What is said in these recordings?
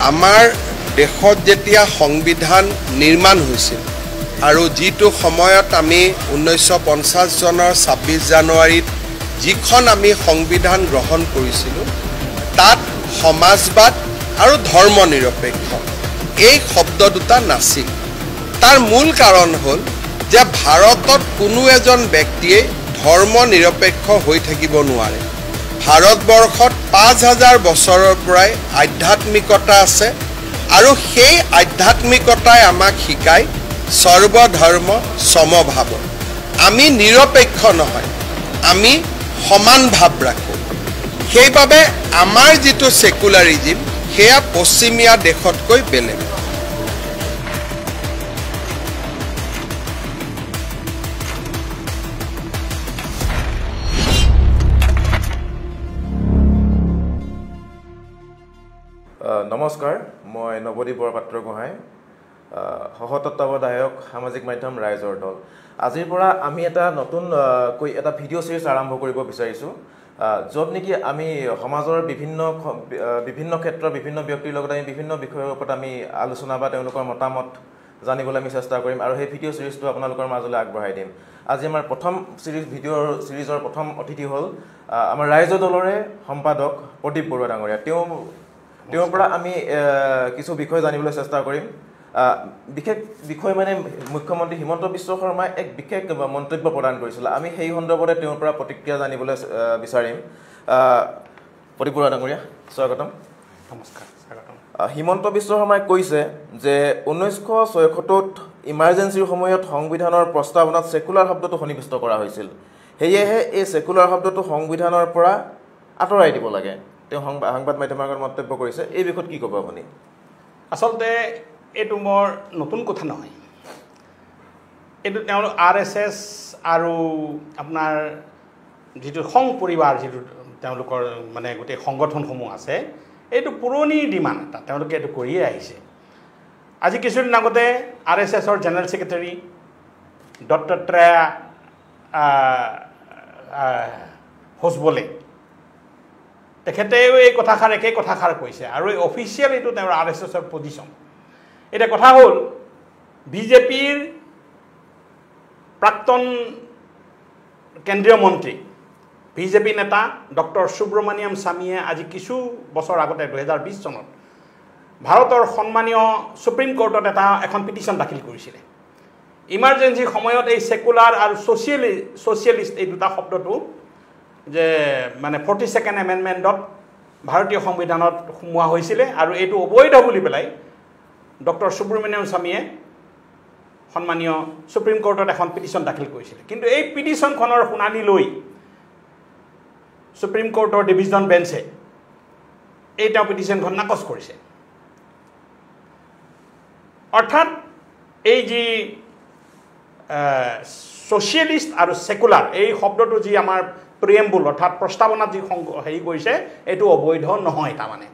আমাৰ দেশত যেতিয়া সংবিধান নিৰ্মাণ হৈছিল আৰু যিটো সময়ত আমি 1950 চনৰ 26 জানুৱাৰীত যিখন আমি সংবিধান গ্ৰহণ কৰিছিলোঁ তাত সমাজবাদ আৰু ধৰ্ম নিৰপেক্ষ এই শব্দ দুটা নাছিল তাৰ মূল কাৰণ হ'ল যে ভাৰতত কোনো এজন ব্যক্তিয়ে ধৰ্ম নিৰপেক্ষ হৈ থাকিব নোৱাৰে ভাৰতবৰ্ষত 5000 বছৰৰ পৰাই আধ্যাত্মিকতা আছে আৰু সেই আধ্যাত্মিকতাই আমাক শিকায় সৰ্বধৰ্ম সমভাৱ আমি নিৰপেক্ষ নহয় আমি সমান ভাৱ ৰাখোঁ সেইবাবে আমাৰ যিটো সেকুলাৰিজম সেয়া পশ্চিমীয়া দেশতকৈ বেলেগ নমস্কাৰ মই নৱদীপ বৰপাত্ৰ গোহাঁই সহতত্ত্বাৱধায়ক সামাজিক মাধ্যম ৰাইজৰ দল আজিৰ পৰা আমি এটা নতুন এটা ভিডিঅ' সিৰিজ আৰম্ভ কৰিব বিচাৰিছোঁ য'ত নেকি আমি সমাজৰ বিভিন্ন ক্ষেত্ৰৰ বিভিন্ন ব্যক্তিৰ লগত আমি বিভিন্ন বিষয়ৰ ওপৰত আমি আলোচনা বা তেওঁলোকৰ মতামত জানিবলৈ আমি চেষ্টা কৰিম আৰু সেই ভিডিঅ' সিৰিজটো আপোনালোকৰ মাজলৈ আগবঢ়াই দিম আজি আমাৰ প্ৰথম ভিডিঅ' সিৰিজৰ প্ৰথম অতিথি হ'ল আমাৰ ৰাইজৰ দলৰে সম্পাদক প্ৰদীপ বৰুৱা ডাঙৰীয়া তেওঁৰ পৰা আমি কিছু বিষয় জানিবলৈ চেষ্টা কৰিম বিশেষ বিষয় মানে মুখ্যমন্ত্ৰী হিমন্ত বিশ্ব শৰ্মাই এক বিশেষ মন্তব্য প্ৰদান কৰিছিল আমি সেই সন্দৰ্ভতে তেওঁৰ পৰা প্ৰতিক্ৰিয়া জানিবলৈ বিচাৰিম প্ৰদীপ বৰুৱা ডাঙৰীয়া স্বাগতম নমস্কাৰ স্বাগতম হিমন্ত বিশ্ব শৰ্মাই কৈছে যে 1976ত ইমাৰ্জেঞ্চিৰ সময়ত সংবিধানৰ প্ৰস্তাৱনাত সেকুলাৰ শব্দটো সন্নিৱিষ্ট কৰা হৈছিল সেয়েহে এই সেকুলাৰ শব্দটো সংবিধানৰ পৰা আঁতৰাই দিব লাগে তেওঁ সংবাদ মাধ্যমৰ আগত মন্তব্য কৰিছে এই বিষয়ত কি ক'ব আপুনি আচলতে এইটো মোৰ নতুন কথা নহয় এইটো তেওঁলোক RSS আৰু আপোনাৰ যিটো সংঘ পৰিবাৰ যিটো তেওঁলোকৰ মানে গোটেই সংগঠনসমূহ আছে এইটো পুৰণি ডিমাণ্ড এটা তেওঁলোকে এইটো কৰিয়ে আহিছে আজি কিছুদিন আগতে RSSৰ জেনেৰেল ছেক্ৰেটাৰী দত্তাত্ৰেয় হোসবলে তেখেতেও এই কথাষাৰ একে কথাষাৰ কৈছে আৰু এই অফিচিয়েল এইটো তেওঁৰ RSSৰ পজিশ্যন এটা কথা হ'ল বিজেপিৰ প্ৰাক্তন কেন্দ্ৰীয় মন্ত্ৰী বিজেপি নেতা ডক্টৰ সুব্ৰমণিয়াম স্বামীয়ে আজি কিছু বছৰ আগতে 2020 চনত ভাৰতৰ সন্মানীয় সুপ্ৰিম কোৰ্টত এখন পিটিশ্যন দাখিল কৰিছিলে ইমাৰ্জেঞ্চিৰ সময়ত এই সেকুলাৰ আৰু ছ'চিয়েলিষ্ট এই দুটা শব্দটো যে মানে 42nd এমেণ্ডমেণ্টত ভাৰতীয় সংবিধানত সোমোৱা হৈছিলে আৰু এইটো অবৈধ বুলি পেলাই ডক্টৰ সুব্ৰমণিয়াম স্বামীয়ে সন্মানীয় সুপ্ৰিম কোৰ্টত এখন পিটিশ্যন দাখিল কৰিছিলে কিন্তু এই পিটিশ্যনখনৰ শুনানি লৈ সুপ্ৰিম কোৰ্টৰ ডিভিজন বেঞ্চে এই তেওঁ পিটিশ্যনখন নাকচ কৰিছে অৰ্থাৎ এই যি ছ'চিয়েলিষ্ট আৰু সেকুলাৰ এই শব্দটো যি আমাৰ প্ৰিএম্বুল অৰ্থাৎ প্ৰস্তাৱনাত যি হেৰি কৰিছে এইটো অবৈধ নহয় তাৰমানে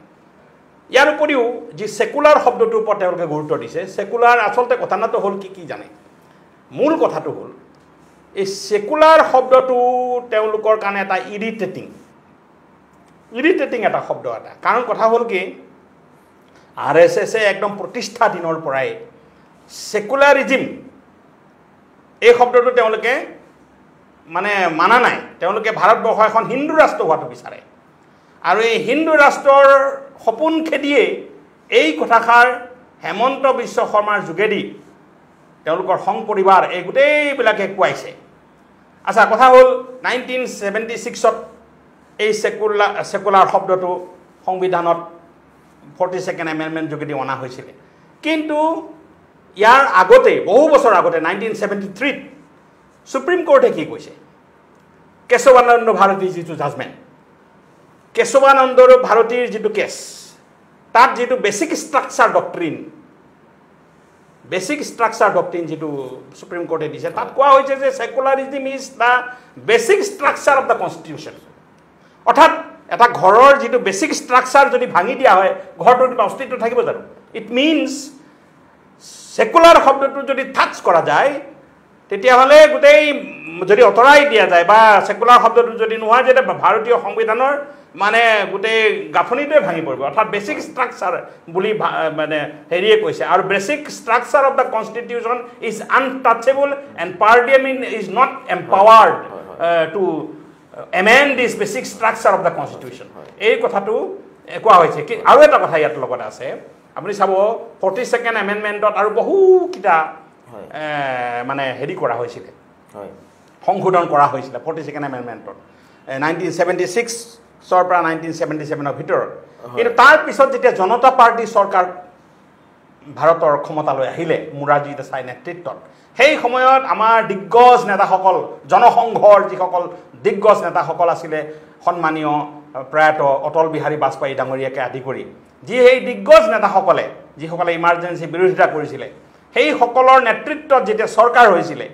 ইয়াৰ উপৰিও যি সেকুলাৰ শব্দটোৰ ওপৰত তেওঁলোকে গুৰুত্ব দিছে সেকুলাৰ আচলতে কথাটো হ'ল কি জানে মূল কথাটো হ'ল এই সেকুলাৰ শব্দটো তেওঁলোকৰ কাৰণে এটা ইৰিটেটিং এটা শব্দ এটা কাৰণ কথা হ'ল কি RSSে একদম প্ৰতিষ্ঠা দিনৰ পৰাই সেকুলাৰিজম এই শব্দটো তেওঁলোকে মানে মানা নাই তেওঁলোকে ভাৰতবৰ্ষ এখন হিন্দু ৰাষ্ট্ৰ হোৱাটো বিচাৰে আৰু এই হিন্দু ৰাষ্ট্ৰৰ সপোন খেদিয়ে এই কথাষাৰ হেমন্ত বিশ্ব শৰ্মাৰ যোগেদি তেওঁলোকৰ সংঘ পৰিবাৰ এই গোটেইবিলাকে কোৱাইছে আচ্ছা কথা হ'ল 1976ত এই সেকুলাৰ শব্দটো সংবিধানত 42nd এমেণ্ডমেণ্ট যোগেদি অনা হৈছিলে কিন্তু ইয়াৰ আগতে বহু বছৰ আগতে 1973ত সুপ্ৰিম কোৰ্টে কি কৈছে কেশৱানন্দ ভাৰতীৰ যিটো জাজমেণ্ট কেশৱানন্দ ভাৰতীৰ যিটো কেছ তাত যিটো বেছিক ষ্ট্ৰাকচাৰ ডক্ট্ৰিন যিটো সুপ্ৰিম কোৰ্টে দিছে তাত কোৱা হৈছে যে secularism is the basic structure of the constitution অৰ্থাৎ এটা ঘৰৰ যিটো বেছিক ষ্ট্ৰাকচাৰ যদি ভাঙি দিয়া হয় ঘৰটোৰ কিবা অস্তিত্ব থাকিব জানো ইট মিনছ সেকুলাৰ শব্দটো যদি টাচ কৰা যায় তেতিয়াহ'লে গোটেই যদি অতৰাই দিয়া যায় বা সেকুলাৰ শব্দটো যদি নোহোৱা যে ভাৰতীয় সংবিধানৰ মানে গোটেই গাঁথনিটোৱে ভাঙি পৰিব অৰ্থাৎ বেসিক স্ট্ৰাকচাৰ বুলি মানে হেৰিয়ে কৈছে আৰু basic structure of the constitution is untouchable and parliament is not empowered to amend this basic structure of the constitution এই কথাটো কোৱা হৈছে কি আৰু এটা কথা ইয়াত লগত আছে আপুনি চাব 42nd amendmentত আৰু বহু কিটা মানে হেৰি কৰা হৈছিল সংশোধন কৰা হৈছিল 42nd amendmentত 1976 পৰা 1977 ৰ ভিতৰত কিন্তু তাৰ পিছত যেতিয়া জনতা পাৰ্টি চৰকাৰ ভাৰতৰ ক্ষমতালৈ আহিলে মুৰাৰজী দেশাই নেতৃত্বত সেই সময়ত আমাৰ দিগ্গজ নেতাসকল জনসংঘৰ যিসকল দিগ্গজ নেতাসকল আছিলে সন্মানীয় প্ৰয়াত অটল বিহাৰী বাজপেয়ী ডাঙৰীয়াকে আদি কৰি যি এই দিগ্গজ নেতাসকলে যিসকলে ইমাৰ্জেন্সি বিৰোধিতা কৰিছিলে সেই সকলৰ নেতৃত্বত যেতিয়া চৰকাৰ হৈছিলে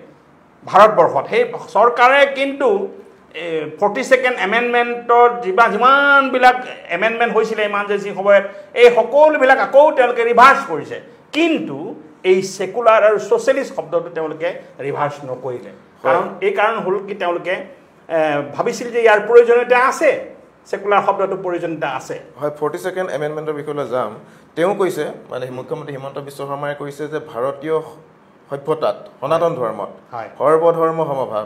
ভাৰতবৰ্ষত সেই চৰকাৰে কিন্তু 42nd amendmentৰ যিমানবিলাক এমেণ্ডমেণ্ট হৈছিলে ইমাৰ্জেন্সি সময়ত এই সকলোবিলাক আকৌ তেওঁলোকে ৰিভাৰ্চ কৰিছে কিন্তু এই সেকুলাৰ আৰু সোশ্যালিষ্ট শব্দটো তেওঁলোকে ৰিভাৰ্চ নকৰিলে কাৰণ এই কাৰণ হ'ল কি তেওঁলোকে ভাবিছিল যে ইয়াৰ প্ৰয়োজনীয়তা আছে সেকুলাৰ শব্দটো প্ৰয়োজনীয়তা আছে হয় 42nd এমেণ্ডমেণ্টৰ বিষয়লৈ যাম তেওঁ কৈছে মানে মুখ্যমন্ত্ৰী হিমন্ত বিশ্ব শৰ্মাই কৈছে যে ভাৰতীয় সভ্যতাত সনাতন ধৰ্মত সৰ্বধৰ্ম সমভাৱ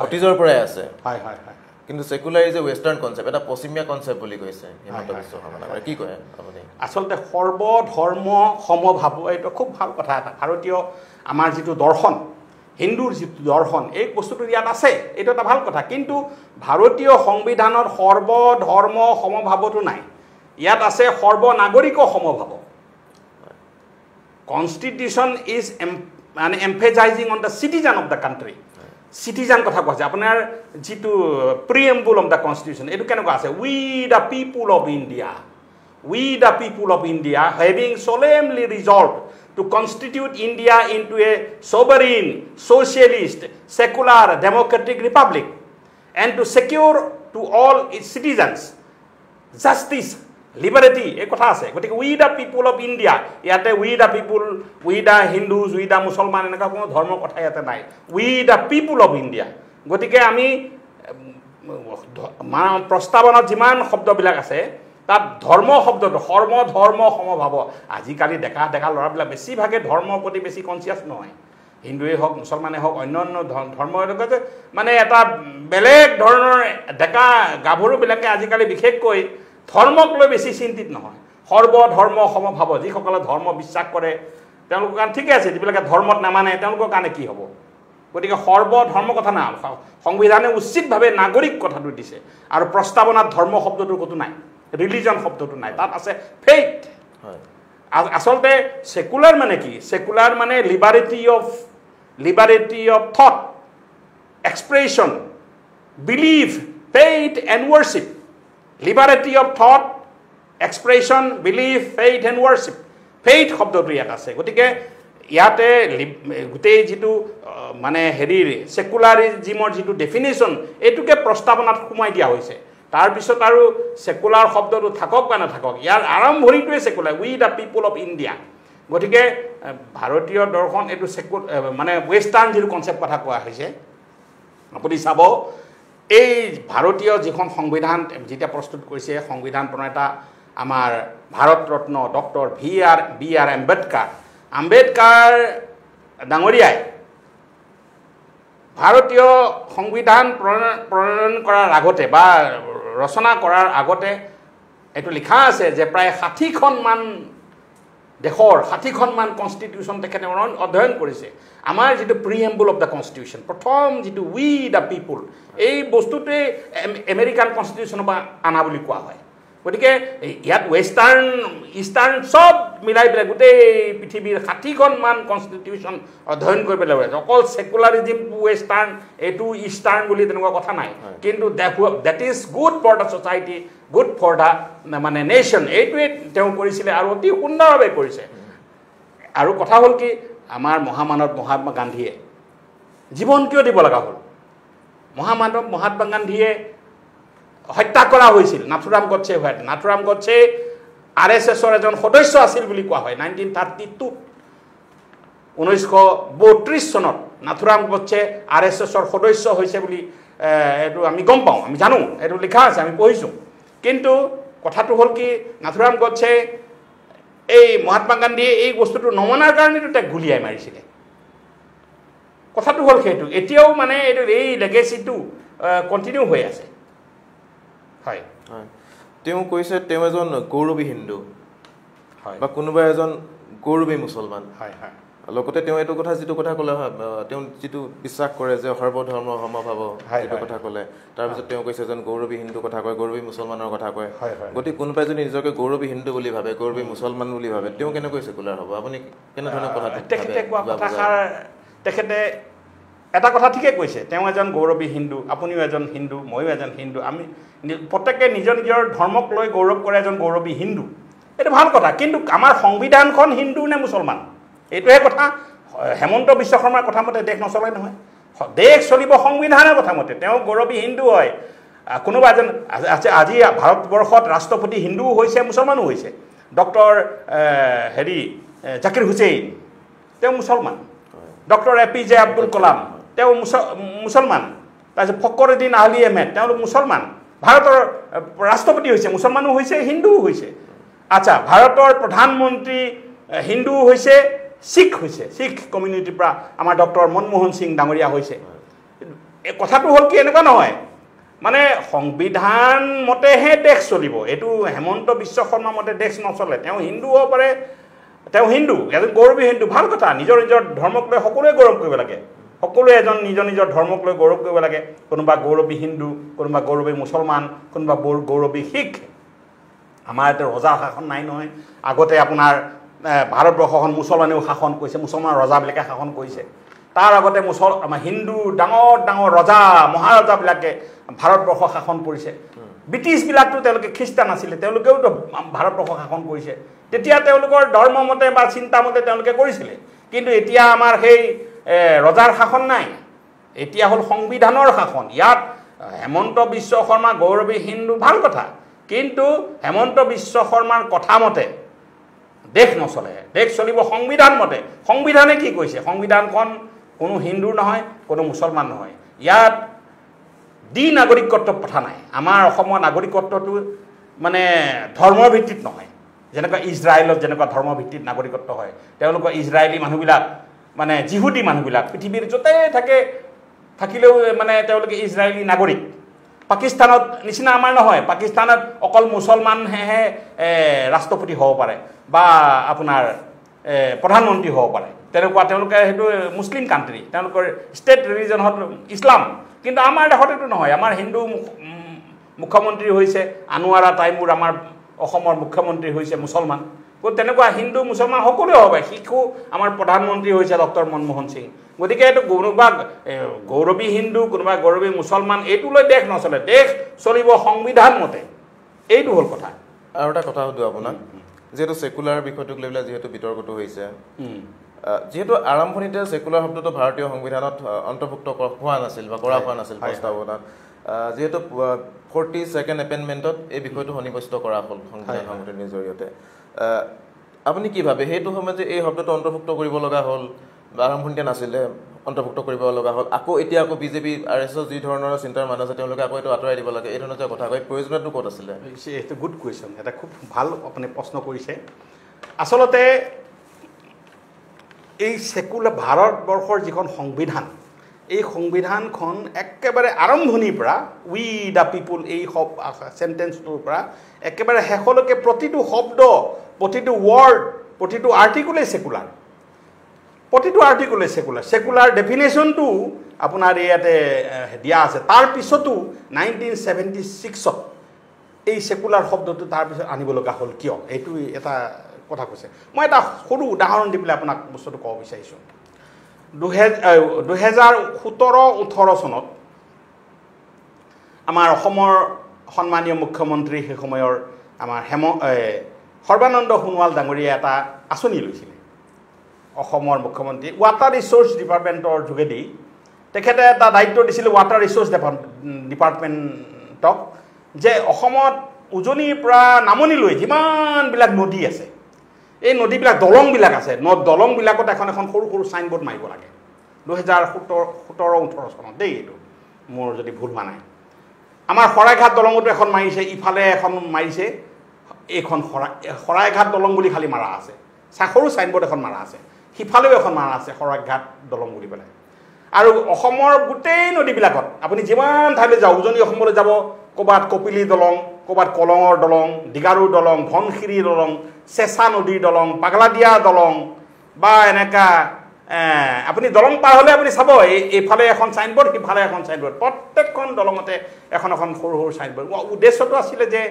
অতীজৰ পৰাই আছে হয় হয় হয় কিন্তু সেকুলাৰ ইজ এ ওয়েস্টাৰ্ণ কনসেপ্ট এটা পশ্চিমীয়া কনসেপ্ট বুলি কৈছে হিমন্ত বিশ্ব শৰ্মাই কি কয় আপুনি আসলতে সৰ্বধৰ্ম সমভাৱ এইটো খুব ভাল কথা এটা ভাৰতীয় আমাৰ যিটো দৰ্শন হিন্দুৰ যিটো দৰ্শন এই বস্তুটো ইয়াত আছে এইটো এটা ভাল কথা কিন্তু ভাৰতীয় সংবিধানত সৰ্বধৰ্ম সমভাৱটো নাই ইয়াত আছে সৰ্বনাগৰিক সমভাৱ কনষ্টিটিউশ্যন ইজ মানে emphasising on the citizen of the country citizen কথা কৈছে আপোনাৰ যেটো প্ৰিএম্বল অফ দা কনষ্টিটিউশ্যন এটো কেনেকুৱা আছে উই the people of India having solemnly resolved to constitute India into a sovereign socialist secular democratic republic and to secure to all its citizens justice liberty এই কথা আছে গতিকে উই দা পিপল অফ ইণ্ডিয়া ইয়াতে উই the people we da Hindus উই দা মুছলমান এনেকুৱা কোনো ধৰ্ম কথা ইয়াতে নাই উই দা পিপল অফ ইণ্ডিয়া গতিকে আমি প্ৰস্তাৱনাত যিমান শব্দবিলাক আছে তাত ধৰ্ম শব্দটো সৰ্বধৰ্ম সমভাৱ আজিকালি দেখা ল'ৰাবিলাক বেছিভাগে ধৰ্মৰ প্ৰতি বেছি কনচিয়াছ নহয় হিন্দুৱে হওক মুছলমানে হওক অন্য ধৰ্মৰ মানে এটা বেলেগ ধৰণৰ ডেকা গাভৰুবিলাকে আজিকালি বিশেষকৈ ধৰ্মক লৈ বেছি চিন্তিত নহয় সৰ্বধৰ্ম সমভাৱ যিসকলে ধৰ্ম বিশ্বাস কৰে তেওঁলোকৰ কাৰণে ঠিকে আছে যিবিলাকে ধৰ্মত নামানে তেওঁলোকৰ কাৰণে কি হ'ব গতিকে সৰ্বধৰ্ম কথা না সংবিধানে উচিতভাৱে নাগৰিক কথাটো দিছে আৰু প্ৰস্তাৱনাত ধৰ্ম শব্দটো কতো নাই ৰিলিজন শব্দটো নাই তাত আছে ফেইথ আসলতে সেকুলাৰ মানে কি সেকুলাৰ মানে liberty of thought expression believe faith and worship liberty of thought expression belief faith and worship faith শব্দটো ইয়াত আছে গতিকে ইয়াতে গোটেই যেটো মানে হেৰিৰ সেকুলাৰিজমৰ যেটো ডেফিনিশ্যন এটুকে প্ৰস্তাৱনাত সোমাই দিয়া হৈছে তাৰ পিছত আৰু সেকুলাৰ শব্দটো থাকক বা নাথাকক ইয়াৰ আৰম্ভণিটোৱে secular we the people of India গতিকে ভাৰতীয় দৰ্শন এটো মানে ওয়েস্টাৰ্ণ যেটো কনসেপ্ট কথা কোৱা হৈছে আপুনি চাব এই ভাৰতীয় যিখন সংবিধান যেতিয়া প্ৰস্তুত কৰিছে সংবিধান প্ৰণেতা আমাৰ Bharat Ratna doctor B R Ambedkar ডাঙৰীয়াই ভাৰতীয় সংবিধান প্ৰণয়ন কৰাৰ আগতে বা ৰচনা কৰাৰ আগতে এটো লিখা আছে যে প্ৰায় 60খন মান দেশৰ 60খন মান কনষ্টিটিউশ্যন তেখেতে অধ্যয়ন কৰিছে আমাৰ যেটো প্ৰিএম্বল অফ দ্য কনষ্টিটিউশ্যন প্ৰথম যেটো উই দা পিপল এই বস্তুতে আমেৰিকান কনষ্টিটিউশ্যনৰ পৰা আনা বুলি কোৱা হয় গতিকে ইয়াত ওয়েস্টাৰ্ণ ইষ্টাৰ্ণ সব মিলাই পেলাই গোটেই পৃথিৱীৰ 60খন মান কনষ্টিটিউশ্যন অধ্যয়ন কৰি পেলাই অকল সেকুলাৰিজম ওয়েস্টাৰ্ণ এটো ইষ্টাৰ্ণ বুলি তেনেকুৱা কথা নাই কিন্তু that is good for the society good for the মানে নেশ্যন এইটোৱে তেওঁ কৰিছিলে আৰু অতি সুন্দৰভাৱে কৰিছে আৰু কথা হ'ল কি আমাৰ মহামানৱ মহাত্মা গান্ধীয়ে জীৱন কিয় দিব লগা হ'ল মহামানৱ মহাত্মা গান্ধীয়ে হত্যা কৰা হৈছিল নাথুৰাম গডছে আৰএছএছৰ এজন সদস্য আছিল বুলি কোৱা হয় 1932 1932 চনত নাথুৰাম গডছে RSSৰ সদস্য হৈছে বুলি এইটো আমি গম পাওঁ আমি জানো এইটো লিখা আছে আমি পঢ়িছোঁ কিন্তু কথাটো হ'ল কি নাথুৰাম গডছে এই মহাত্মা গান্ধীয়ে এই বস্তুটো নমনাৰ কাৰণেতো তাক গুলিয়াই মাৰিছিলে কথাটো হ'ল সেইটো এতিয়াও মানে এইটো এই লেগেচিটো কন্টিনিউ হৈ আছে হয় তেওঁ কৈছে তেওঁ এজন গৌৰৱী হিন্দু হয় বা কোনোবা এজন গৌৰৱী মুছলমান হয় হয় লগতে তেওঁ এইটো কথা যিটো কথা ক'লে তেওঁ যিটো বিশ্বাস কৰে যে সৰ্বধৰ্ম সমভাৱ এইটো কথা ক'লে তাৰপিছত তেওঁ কৈছে এজন গৌৰৱী হিন্দু কথা কয় গৌৰৱী মুছলমানৰ কথা কয় গতিকে কোনোবাই যদি নিজকে গৌৰৱী হিন্দু বুলি ভাবে গৌৰৱী মুছলমান বুলি ভাবে তেওঁ কেনেকৈ সেকুলাৰ হ'ব আপুনি কেনেধৰণৰ কথা তেখেতে কোৱা কথাষাৰ তেখেতে এটা কথা ঠিকে কৈছে তেওঁ এজন গৌৰৱী হিন্দু আপুনিও এজন হিন্দু ময়ো এজন হিন্দু আমি প্ৰত্যেকে নিজৰ নিজৰ ধৰ্মক লৈ গৌৰৱ কৰে এজন গৌৰৱী হিন্দু এইটো ভাল কথা কিন্তু আমাৰ সংবিধানখন হিন্দু নে মুছলমান এইটোহে কথা হেমন্ত বিশ্ব শৰ্মাৰ কথা মতে দেশ নচলে নহয় দেশ চলিব সংবিধানৰ কথা মতে তেওঁ গৌৰৱী হিন্দু হয় কোনোবা এজন আজি ভাৰতবৰ্ষত ৰাষ্ট্ৰপতি হিন্দুও হৈছে মুছলমানো হৈছে ডক্টৰ জাকিৰ হুছেইন তেওঁ মুছলমান ডক্টৰ APJ আব্দুল কালাম তেওঁ মুছলমান তাৰপিছত ফখৰুদ্দিন আহলি আহমেদ তেওঁলোক মুছলমান ভাৰতৰ ৰাষ্ট্ৰপতি হৈছে মুছলমানো হৈছে হিন্দুও হৈছে আচ্ছা ভাৰতৰ প্ৰধানমন্ত্ৰী হিন্দুও হৈছে শিখ হৈছে শিখ কমিউনিটিৰ পৰা আমাৰ ডক্টৰ মনমোহন সিং ডাঙৰীয়া হৈছে এই কথাটো হ'ল কি এনেকুৱা নহয় মানে সংবিধান মতেহে দেশ চলিব এইটো হেমন্ত বিশ্ব শৰ্মা মতে দেশ নচলে তেওঁ হিন্দু হ'ব পাৰে তেওঁ হিন্দু এজন গৌৰৱী হিন্দু ভাল কথা নিজৰ নিজৰ ধৰ্মক লৈ সকলোৱে গৌৰৱ কৰিব লাগে সকলোৱে এজন নিজৰ নিজৰ ধৰ্মক লৈ গৌৰৱ কৰিব লাগে কোনোবা গৌৰৱী হিন্দু কোনোবা গৌৰৱী মুছলমান কোনোবা গৌৰৱী শিখ আমাৰ এটা ৰজাৰ শাসন নাই নহয় আগতে আপোনাৰ ভাৰতবৰ্ষখন মুছলমানেও শাসন কৰিছে মুছলমান ৰজাবিলাকে শাসন কৰিছে তাৰ আগতে আমাৰ হিন্দু ডাঙৰ ডাঙৰ ৰজা মহাৰজাবিলাকে ভাৰতবৰ্ষ শাসন কৰিছে ব্ৰিটিছবিলাকতো তেওঁলোকে খ্ৰীষ্টান আছিলে তেওঁলোকেওতো ভাৰতবৰ্ষ শাসন কৰিছে তেতিয়া তেওঁলোকৰ ধৰ্মমতে বা চিন্তামতে তেওঁলোকে কৰিছিলে কিন্তু এতিয়া আমাৰ সেই ৰজাৰ শাসন নাই এতিয়া হ'ল সংবিধানৰ শাসন ইয়াত হেমন্ত বিশ্ব শৰ্মা গৌৰৱী হিন্দু ভাল কথা কিন্তু হেমন্ত বিশ্ব শৰ্মাৰ কথা মতে দেশ নচলে দেশ চলিব সংবিধান মতে সংবিধানে কি কৈছে সংবিধানখন কোনো হিন্দু নহয় কোনো মুছলমান নহয় ইয়াত নাগৰিকত্ব কথা নাই আমাৰ অসমৰ নাগৰিকত্বটো মানে ধৰ্মৰ ভিত্তিত নহয় যেনেকুৱা ইজৰাইলত যেনেকুৱা ধৰ্মৰ ভিত্তিত নাগৰিকত্ব হয় তেওঁলোকৰ ইজৰাইলী মানুহবিলাক মানে জিহুদী মানুহবিলাক পৃথিৱীৰ য'তে থাকিলেও মানে তেওঁলোকে ইজৰাইলী নাগৰিক পাকিস্তানত নিচিনা আমাৰ নহয় পাকিস্তানত অকল মুছলমানহে ৰাষ্ট্ৰপতি হ'ব পাৰে বা আপোনাৰ প্ৰধানমন্ত্ৰী হ'ব পাৰে তেনেকুৱা তেওঁলোকে সেইটো মুছলিম কাণ্ট্ৰি তেওঁলোকৰ ষ্টেট ৰিলিজন হ'ল ইছলাম কিন্তু আমাৰ দেশত এইটো নহয় আমাৰ হিন্দু মুখ্যমন্ত্ৰী হৈছে আনোৱাৰা তাইমুৰ আমাৰ অসমৰ মুখ্যমন্ত্ৰী হৈছে মুছলমান তেনেকুৱা হিন্দু মুছলমান সকলোৱে হ'ব পাৰে শিখো আমাৰ প্ৰধানমন্ত্ৰী হৈছে ডক্টৰ মনমোহন সিং গতিকে এইটো কোনোবা গৌৰৱী হিন্দু কোনোবা গৌৰৱী মুছলমান এইটো লৈ দেশ নচলে দেশ চলিব সংবিধান মতে এইটো হ'ল কথা আৰু এটা কথা সুধো আপোনাক যেহেতু সেকুলাৰ বিষয়টোক লৈ পেলাই যেহেতু বিতৰ্কটো হৈছে যেহেতু আৰম্ভণিতে সেকুলাৰ শব্দটো ভাৰতীয় সংবিধানত অন্তৰ্ভুক্ত হোৱা নাছিল বা কৰা হোৱা নাছিল প্ৰস্তাৱনাত যেহেতু 42nd এমেণ্ডমেণ্টত এই বিষয়টো সন্নিৱিষ্ট কৰা হ'ল সংবিধান সংশোধনীৰ জৰিয়তে আপুনি কি ভাবে সেইটো সময়ত যে এই শব্দটো অন্তৰ্ভুক্ত কৰিব লগা হ'ল বা আৰম্ভণিতে নাছিলে অন্তৰ্ভুক্ত কৰিব লগা হ'ল আকৌ এতিয়া আকৌ বিজেপি RSS যি ধৰণৰ চিন্তাৰ মানুহ আছে তেওঁলোকে আকৌ এইটো আঁতৰাই দিব লাগে এই ধৰণৰ কথা কয় প্ৰয়োজনটো ক'ত আছিলে এইটো গুড কুৱেশ্যন এটা খুব ভাল আপুনি প্ৰশ্ন কৰিছে আচলতে এই সেকুলাৰ ভাৰতবৰ্ষৰ যিখন সংবিধান এই সংবিধানখন একেবাৰে আৰম্ভণিৰ পৰা উই দ্য পিপুল এই চেণ্টেন্সটোৰ পৰা একেবাৰে শেষলৈকে প্ৰতিটো শব্দ প্ৰতিটো ৱৰ্ড প্ৰতিটো আৰ্টিকুলেই সেকুলাৰ প্ৰতিটো আৰ্টিকুলেই সেকুলাৰ ডেফিনেশ্যনটো আপোনাৰ ইয়াতে দিয়া আছে তাৰ পিছতো 1976ত এই সেকুলাৰ শব্দটো তাৰ পিছত আনিব লগা হ'ল কিয় এইটো এটা কথা কৈছে মই এটা সৰু উদাহৰণ দি পেলাই আপোনাক বস্তুটো ক'ব বিচাৰিছোঁ 2017-18 চনত আমাৰ অসমৰ সন্মানীয় মুখ্যমন্ত্ৰী সেই সময়ৰ আমাৰ সৰ্বানন্দ সোণোৱাল ডাঙৰীয়াই এটা আঁচনি লৈছিলে অসমৰ মুখ্যমন্ত্ৰী ৱাটাৰ ৰিচোৰ্চ ডিপাৰ্টমেণ্টৰ যোগেদি তেখেতে এটা দায়িত্ব দিছিলে ৱাটাৰ ৰিচোৰ্চ ডিপাৰ্টমেণ্টক যে অসমত উজনিৰ পৰা নামনিলৈ যিমানবিলাক নদী আছে এই নদীবিলাক দলংবিলাক আছে দলংবিলাকত এখন এখন সৰু সৰু চাইনবোৰ্ড মাৰিব লাগে 2017-18 চনত দেই এইটো মোৰ যদি ভুল হোৱা নাই আমাৰ শৰাইঘাট দলঙতো এখন মাৰিছে ইফালে এখন মাৰিছে এইখন শৰাইঘাট দলং বুলি খালি মাৰা আছে সৰু সাইনবোৰ্ড এখন মাৰা আছে সিফালেও এখন মাৰা আছে শৰাইঘাট দলং বুলি পেলাই আৰু অসমৰ গোটেই নদীবিলাকত আপুনি যিমান ঠাইলৈ যাওক উজনি অসমলৈ যাব ক'বাত কপিলি দলং ক'বাত কলঙৰ দলং দিগাৰু দলং ধনশিৰি দলং চেঁচা নদীৰ দলং পাগলাদিয়া দলং বা এনেকা আপুনি দলং পাৰ হ'লে আপুনি চাব এইফালে এখন সাইনবোৰ্ড সিফালে এখন সাইনবোৰ্ড প্ৰত্যেকখন দলঙতে এখন এখন সৰু সৰু সাইনবোৰ্ড উদ্দেশ্যটো আছিলে যে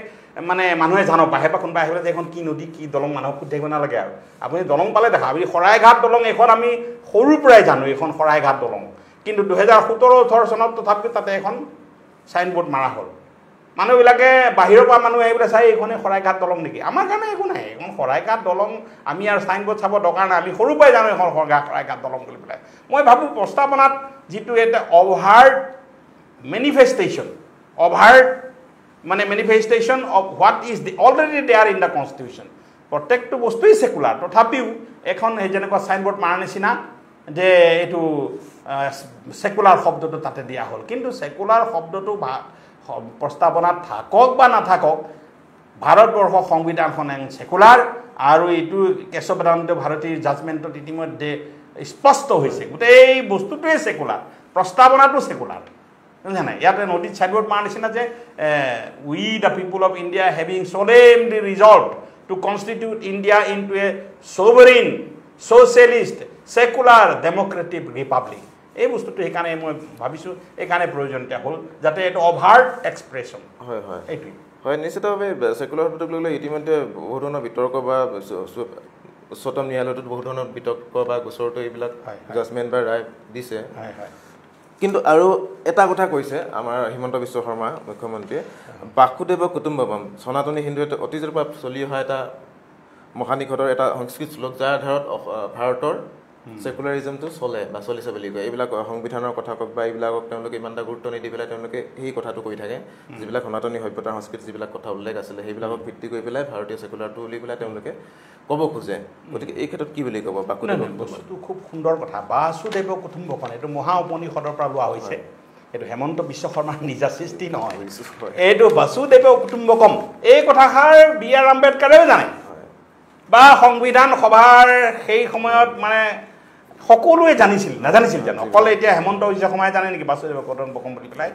মানে মানুহে জানক বাহিৰৰ পৰা কোনোবা আহিলে যে এখন কি নদী কি দলং মানুহক সুধি থাকিব নালাগে আৰু আপুনি দলং পালে দেখা আপুনি শৰাইঘাট দলং এখন আমি সৰুৰ পৰাই জানো এইখন শৰাইঘাট দলং কিন্তু 2017-18 চনত তথাপিও তাতে এখন সাইনবোৰ্ড মাৰা হ'ল মানুহবিলাকে বাহিৰৰ পৰা মানুহ আহিবলৈ চাই এইখনে শৰাইঘাট দলং নেকি আমাৰ কাৰণে একো নাই এখন শৰাইঘাট দলং আমি আৰু সাইনবোৰ্ড চাব দৰকাৰ নাই আমি সৰুৰ পৰাই জানো এখন শৰাইঘাট দলং বুলি পেলাই মই ভাবোঁ প্ৰস্তাৱনাত যিটো এটা অভাৰ্ট মেনিফেষ্টেশ্যন মানে manifestation of what is already there in the constitution প্ৰত্যেকটো বস্তুৱেই ছেকুলাৰ তথাপিও এখন সেই যেনেকুৱা সাইনবোৰ্ড মাৰা নিচিনা যে এইটো ছেকুলাৰ শব্দটো তাতে দিয়া হ'ল কিন্তু ছেকুলাৰ শব্দটো প্ৰস্তাৱনাত থাকক বা নাথাকক ভাৰতবৰ্ষ সংবিধানখন ছেকুলাৰ আৰু এইটো কেশৱানন্দ ভাৰতীৰ জাজমেণ্টত ইতিমধ্যে স্পষ্ট হৈছে গোটেই বস্তুটোৱেই ছেকুলাৰ প্ৰস্তাৱনাটো ছেকুলাৰ বুজিছে নাই ইয়াতে নদীত সাইনবোৰ্ড মাৰা নিচিনা যে we the people of India having solemnly resolved to constitute India into a sovereign socialist secular democratic republic এই বস্তুটো সেইকাৰণে মই ভাবিছোঁ এইকাৰণে প্ৰয়োজনীয়তা হ'ল যাতে এইটো অভাৰ্ট এক্সপ্ৰেছন হয় হয় এইটোৱেই হয় নিশ্চিতভাৱে ছেকুলাৰ শব্দটোক লৈ ইতিমধ্যে বহু ধৰণৰ বিতৰ্ক বা উচ্চতম ন্যায়ালয়টোত বহু ধৰণৰ বিতৰ্ক বা গোচৰটো এইবিলাক জাজমেণ্ট বা ৰায় দিছে হয় হয় কিন্তু আৰু এটা কথা কৈছে আমাৰ হিমন্ত বিশ্ব শৰ্মা মুখ্যমন্ত্ৰীয়ে বাসুদেৱ কুটুম্বকম সনাতনী হিন্দু অতীজৰ পৰা চলি অহা এটা মহানিষদৰ এটা সংস্কৃত শ্লোক যাৰ আধাৰত ভাৰতৰ ছেকুলাৰিজমটো চলে বা চলিছে বুলি কয় এইবিলাক সংবিধানৰ কথা কওক বা এইবিলাকক তেওঁলোকে ইমান এটা গুৰুত্ব নিদি পেলাই তেওঁলোকে সেই কথাটো কৈ থাকে যিবিলাক সনাতনী সভ্যতাৰ সংস্কৃতি যিবিলাক কথা উল্লেখ আছিলে সেইবিলাকক ভিত্তি কৰি পেলাই ভাৰতীয় ছেকুলাৰটো বুলি পেলাই তেওঁলোকে ক'ব খোজে গতিকে এই ক্ষেত্ৰত কি বুলি ক'ব বাসুদেৱ বস্তুটো খুব সুন্দৰ কথা বাসুদেৱ কুটুম্বকম এইটো মহা উপনিষদৰ পৰা লোৱা হৈছে এইটো হেমন্ত বিশ্ব শৰ্মাৰ নিজা সৃষ্টি নহয় এইটো বাসুদেৱ কুটুম্বকম এই কথাষাৰ B.R. আম্বেদকাৰেও জানে বা সংবিধান সভাৰ সেই সময়ত মানে সকলোৱে জানিছিল নাজানিছিল জানো অকল এতিয়া হেমন্ত বিশ্ব শৰ্মাই জানে নেকি বাসুদেৱ কুটুম্বকম বুলি পেলাই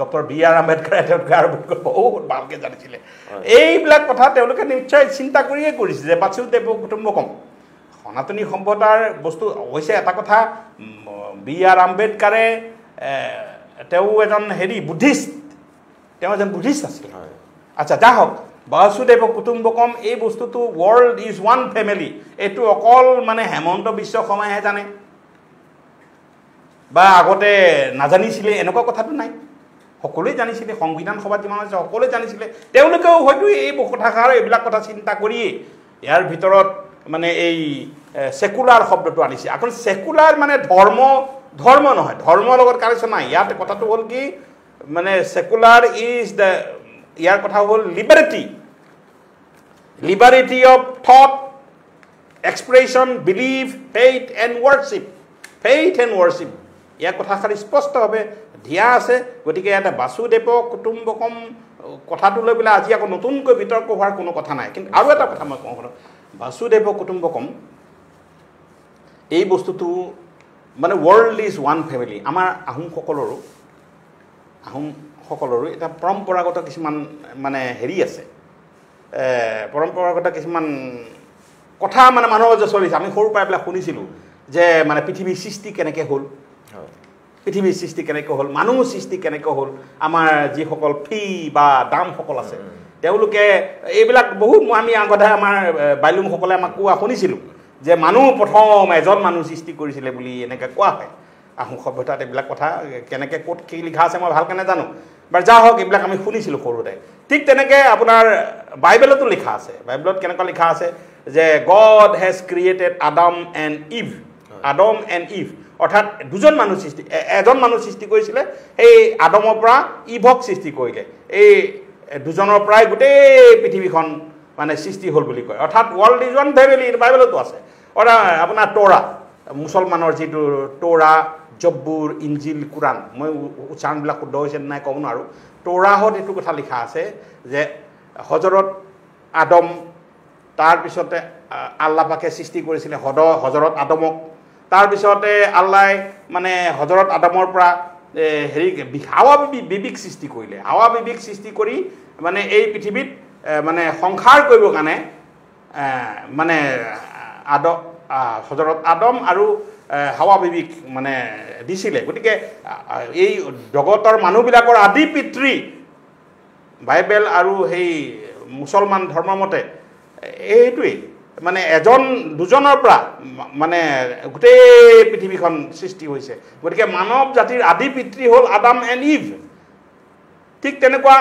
ডক্টৰ B.R. আম্বেদকাৰে তেওঁলোকে আৰু বহুত ভালকৈ জানিছিলে এইবিলাক কথা তেওঁলোকে নিশ্চয় চিন্তা কৰিয়ে কৰিছে যে বাসুদেৱ কুটুম্বকম সনাতনী সভ্যতাৰ বস্তু হৈছে এটা কথা B.R. আম্বেদকাৰে তেওঁ এজন বুদ্ধিষ্ট তেওঁ এজন বুদ্ধিষ্ট আছিল আচ্ছা যা হওক বাসুদেৱ কুটুম্বকম এই বস্তুটো ৱৰ্ল্ড ইজ ওৱান ফেমিলি এইটো অকল মানে হেমন্ত বিশ্ব শৰ্মাইহে জানে বা আগতে নাজানিছিলে এনেকুৱা কথাটো নাই সকলোৱে জানিছিলে সংবিধান সভাত যিমান আছে সকলোৱে জানিছিলে তেওঁলোকেও হয়তো এই কথাষাৰ এইবিলাক কথা চিন্তা কৰিয়ে ইয়াৰ ভিতৰত মানে এই ছেকুলাৰ শব্দটো আনিছে আকৌ ছেকুলাৰ মানে ধৰ্ম নহয় ধৰ্মৰ লগত কানেকশ্যন নাই ইয়াত কথাটো হ'ল কি মানে ছেকুলাৰ ইজ দ্য ইয়াৰ কথা হ'ল liberty of thought expression believe faith and worship ইয়াৰ কথাষাৰ স্পষ্টভাৱে দিয়া আছে গতিকে ইয়াতে বাসুদেৱ কুটুম্বকম কথাটো লৈ পেলাই আজি আকৌ নতুনকৈ বিতৰ্ক হোৱাৰ কোনো কথা নাই কিন্তু আৰু এটা কথা মই কওঁ বাসুদেৱ কুটুম্বকম এই বস্তুটো মানে ৱৰ্ল্ড ইজ ওৱান ফেমিলি আমাৰ আহোমসকলৰো এটা পৰম্পৰাগত কিছুমান মানে হেৰি আছে পৰম্পৰাগত কিছুমান কথা মানে মানুহৰ যে চলিছে আমি সৰুৰ পৰা এইবিলাক শুনিছিলোঁ যে মানে পৃথিৱীৰ সৃষ্টি কেনেকৈ হ'ল মানুহ সৃষ্টি কেনেকৈ হ'ল আমাৰ যিসকল ফি বা দামসকল আছে তেওঁলোকে এইবিলাক বহুত আমি আগতে আমাৰ বাইলুমসকলে আমাক কোৱা শুনিছিলোঁ যে মানুহ প্ৰথম এজন মানুহ সৃষ্টি কৰিছিলে বুলি এনেকৈ কোৱা হয় আহোম সভ্যতাত এইবিলাক কথা কেনেকৈ ক'ত কি লিখা আছে মই ভালকৈ নাজানো বাট যা হওক এইবিলাক আমি শুনিছিলোঁ সৰুতে ঠিক তেনেকৈ আপোনাৰ বাইবেলতো লিখা আছে বাইবেলত কেনেকুৱা লিখা আছে যে God has created Adam and Eve অৰ্থাৎ এজন মানুহ সৃষ্টি কৰিছিলে সেই আদমৰ পৰা ইভক সৃষ্টি কৰিলে এই দুজনৰ পৰাই গোটেই পৃথিৱীখন মানে সৃষ্টি হ'ল বুলি কয় অৰ্থাৎ ৱৰ্ল্ড ইজ ওৱান ফেমিলি বাইবেলতো আছে অৰ্থাৎ আপোনাৰ মুছলমানৰ যিটো তৌৰা জব্বুৰ ইঞ্জিল কুৰাণ মই উচ্চাৰণবিলাক শুদ্ধ হৈছে নাই ক'ব নোৱাৰোঁ তৌৰাহত এইটো কথা লিখা আছে যে হজৰত আদম তাৰপিছতে আল্লাহ পাকে সৃষ্টি কৰিছিলে হজৰত আদমক তাৰপিছতে আল্লাহ মানে হজৰত আদমৰ পৰা হেৰি হাৱা বিবিক সৃষ্টি কৰিলে হাৱা বিবিক সৃষ্টি কৰি মানে এই পৃথিৱীত মানে সংসাৰ কৰিবৰ কাৰণে মানে হজৰত আদম আৰু হাৱা বিবিক মানে দিছিলে গতিকে এই জগতৰ মানুহবিলাকৰ আদি পিতৃ বাইবেল আৰু সেই মুছলমান ধৰ্মৰ মতে এইটোৱেই মানে দুজনৰ পৰা মানে গোটেই পৃথিৱীখন সৃষ্টি হৈছে গতিকে মানৱ জাতিৰ আদি পিতৃ হ'ল আদাম এণ্ড ইভ ঠিক তেনেকুৱা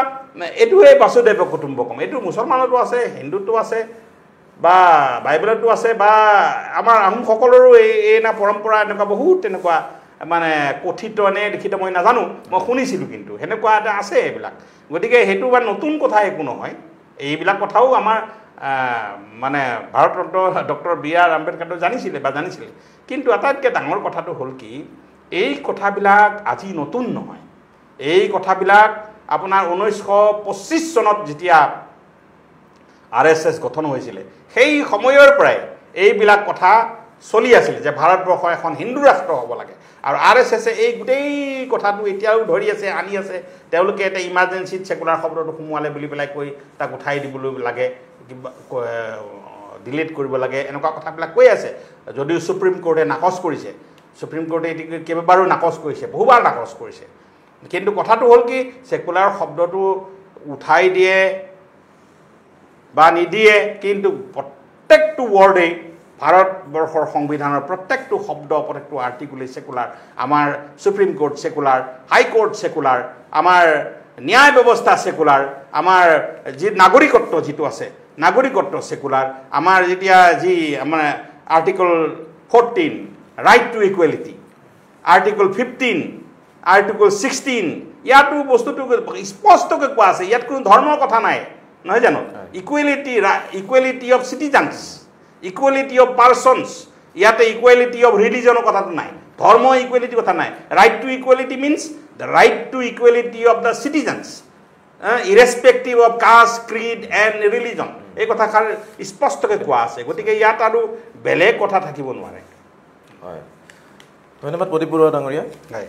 এইটোৱে বাসুদেৱ কুটুম্বকম এইটো মুছলমানতো আছে হিন্দুতো আছে বা বাইবেলতো আছে বা আমাৰ আহোমসকলৰো এই না পৰম্পৰা এনেকুৱা বহুত তেনেকুৱা মানে কথিত নে লিখিত মই নাজানো মই শুনিছিলোঁ কিন্তু সেনেকুৱা এটা আছে এইবিলাক গতিকে সেইটো বা নতুন কথা একো নহয় এইবিলাক কথাও আমাৰ মানে ভাৰতৰত্ন ডক্টৰ B.R. আম্বেদকাৰ জানিছিলে কিন্তু আটাইতকৈ ডাঙৰ কথাটো হ'ল কি এই কথাবিলাক আজি নতুন নহয় এই কথাবিলাক আপোনাৰ 1925 চনত যেতিয়া RSS গঠন হৈছিলে সেই সময়ৰ পৰাই এইবিলাক কথা চলি আছিল যে ভাৰতবৰ্ষ এখন হিন্দু ৰাষ্ট্ৰ হ'ব লাগে আৰু RSS এই গোটেই কথাটো এতিয়াও ধৰি আছে আনি আছে তেওঁলোকে এটা ইমাৰ্জেঞ্চিত সেকুলাৰ শব্দটো সোমোৱালে বুলি পেলাই কৈ তাক উঠাই দিবলৈ লাগে ডিলিট কৰিব লাগে এনেকুৱা কথাবিলাক কৈ আছে যদিও সুপ্ৰিম কোৰ্টে নাকচ কৰিছে সুপ্ৰিম কোৰ্টে কেইবাবাৰো নাকচ কৰিছে বহুবাৰ নাকচ কৰিছে কিন্তু কথাটো হ'ল কি সেকুলাৰ শব্দটো উঠাই দিয়ে বা নিদিয়ে কিন্তু প্ৰত্যেকটো ৱৰ্ডেই ভাৰতবৰ্ষৰ সংবিধানৰ প্ৰত্যেকটো শব্দ প্ৰত্যেকটো আৰ্টিকুলেই সেকুলাৰ আমাৰ supreme court secular high court secular আমাৰ ন্যায় ব্যৱস্থা সেকুলাৰ আমাৰ যি নাগৰিকত্ব যিটো আছে নাগৰিকত্ব সেকুলাৰ আমাৰ যেতিয়া যি আমাৰ article 14 right to equality article 15 article 16 ইয়াতো বস্তুটো স্পষ্টকৈ কোৱা আছে ইয়াত কোনো ধৰ্মৰ কথা নাই নহয় জানো equality of citizens equality of persons ইয়াতে ইকুৱেলিটি অফ ৰিলিজনৰ কথাটো নাই ধৰ্ম ইকুৱেলিটি কথা নাই right to equality means the right to equality of the citizens irrespective of caste creed and religion এই কথাষাৰ স্পষ্টকৈ কোৱা আছে গতিকে ইয়াত আৰু বেলেগ কথা থাকিব নোৱাৰে হয় ধন্যবাদ প্ৰদীপ বৰুৱা ডাঙৰীয়া হয়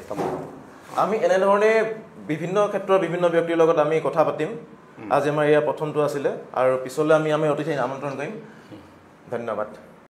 আমি এনেধৰণে বিভিন্ন ক্ষেত্ৰৰ বিভিন্ন ব্যক্তিৰ লগত আমি কথা পাতিম আজি আমাৰ এয়া প্ৰথমটো আছিলে আৰু পিছলৈ আমি অতিথি আমন্ত্ৰণ কৰিম ধন্যবাদ